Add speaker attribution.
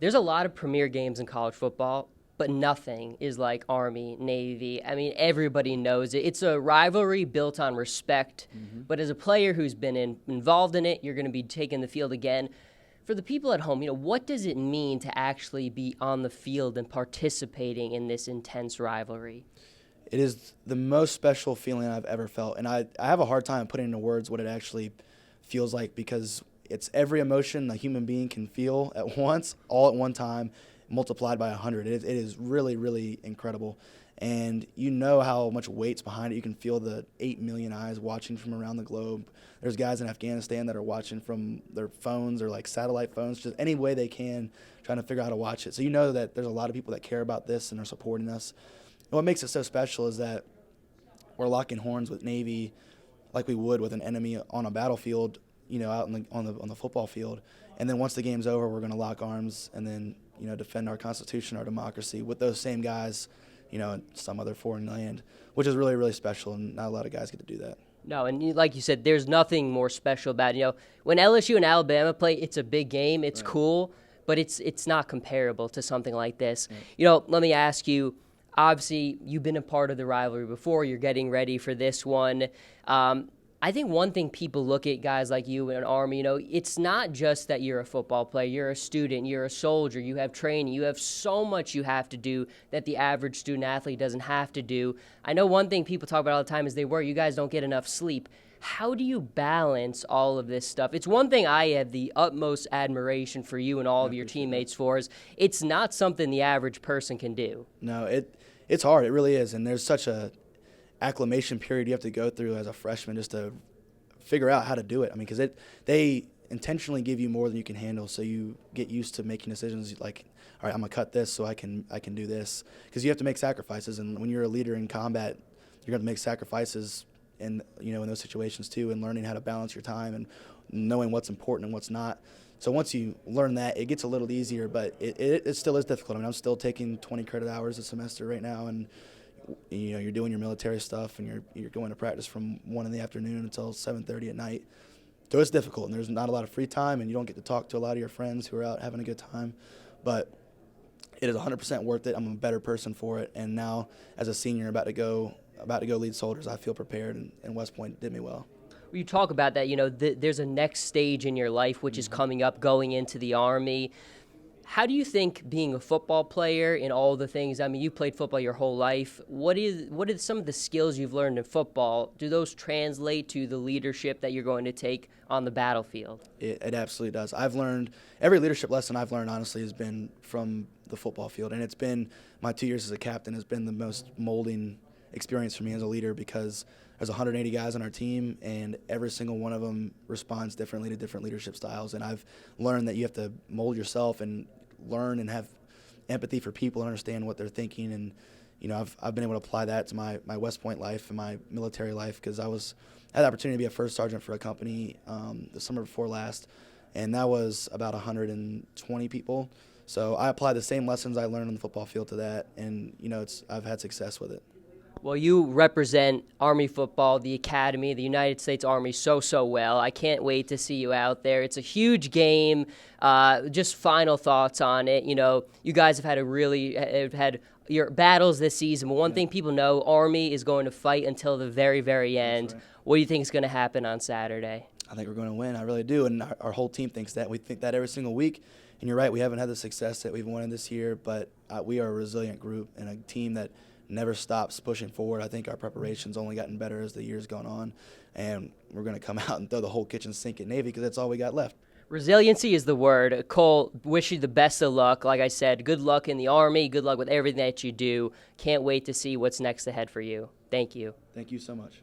Speaker 1: There's a lot of premier games in college football, but nothing is like Army, Navy. I mean, everybody knows it. It's a rivalry built on respect, but as a player who's been involved in it, you're going to be taking the field again. For the people at home, what does it mean to actually be on the field and participating in this intense rivalry?
Speaker 2: It is the most special feeling I've ever felt, and I have a hard time putting into words what it actually feels like, because it's every emotion a human being can feel at once, all at one time, multiplied by 100. It is really, really incredible. And you know how much weight's behind it. You can feel the 8 million eyes watching from around the globe. There's guys in Afghanistan that are watching from their phones or like satellite phones, just any way they can, trying to figure out how to watch it. So you know that there's a lot of people that care about this and are supporting us. And what makes it so special is that we're locking horns with Navy like we would with an enemy on a battlefield, out on the football field. And then once the game's over, we're going to lock arms and then, defend our Constitution, our democracy with those same guys, in some other foreign land, which is really, really special, and not a lot of guys get to do that.
Speaker 1: No, and like you said, there's nothing more special about it. When LSU and Alabama play, it's a big game, it's cool, but it's not comparable to something like this. Right. Let me ask you, obviously, you've been a part of the rivalry before. You're getting ready for this one. I think one thing people look at guys like you in an Army, it's not just that you're a football player. You're a student. You're a soldier. You have training. You have so much you have to do that the average student athlete doesn't have to do. I know one thing people talk about all the time is you guys don't get enough sleep. How do you balance all of this stuff? It's one thing I have the utmost admiration for you and all of your teammates for is it's not something the average person can do.
Speaker 2: No, it's hard. It really is. And there's such a acclimation period you have to go through as a freshman just to figure out how to do it. I mean, because they intentionally give you more than you can handle, so you get used to making decisions like, all right, I'm gonna cut this so I can do this, because you have to make sacrifices. And when you're a leader in combat, you're gonna make sacrifices in those situations too, and learning how to balance your time and knowing what's important and what's not. So once you learn that, it gets a little easier, but it still is difficult. I mean, I'm still taking 20 credit hours a semester right now, and you're doing your military stuff, and you're going to practice from 1 in the afternoon until 7:30 at night. So it's difficult, and there's not a lot of free time, and you don't get to talk to a lot of your friends who are out having a good time. But it is 100% worth it. I'm a better person for it, and now as a senior about to go lead soldiers, I feel prepared, and West Point did me well.
Speaker 1: You talk about that, there's a next stage in your life which is coming up, going into the Army. How do you think being a football player and all the things, I mean, you played football your whole life. What are some of the skills you've learned in football? Do those translate to the leadership that you're going to take on the battlefield?
Speaker 2: It absolutely does. Every leadership lesson I've learned, honestly, has been from the football field. And it's been, my 2 years as a captain has been the most molding experience for me as a leader, because there's 180 guys on our team, and every single one of them responds differently to different leadership styles. And I've learned that you have to mold yourself and learn and have empathy for people and understand what they're thinking. And I've been able to apply that to my West Point life and my military life, because I had the opportunity to be a first sergeant for a company the summer before last, and that was about 120 people. So I apply the same lessons I learned on the football field to that, and I've had success with it.
Speaker 1: Well, you represent Army football, the Academy, the United States Army so well. I can't wait to see you out there. It's a huge game. Just final thoughts on it. You guys have had your battles this season. But one thing people know, Army is going to fight until the very, very end. Right. What do you think is going to happen on Saturday?
Speaker 2: I think we're going to win. I really do. And our whole team thinks that. We think that every single week. And you're right, we haven't had the success that we've wanted this year, but we are a resilient group and a team that never stops pushing forward. I think our preparation's only gotten better as the year's gone on, and we're going to come out and throw the whole kitchen sink at Navy, because that's all we got left.
Speaker 1: Resiliency is the word. Cole, wish you the best of luck. Like I said, good luck in the Army. Good luck with everything that you do. Can't wait to see what's next ahead for you. Thank you.
Speaker 2: Thank you so much.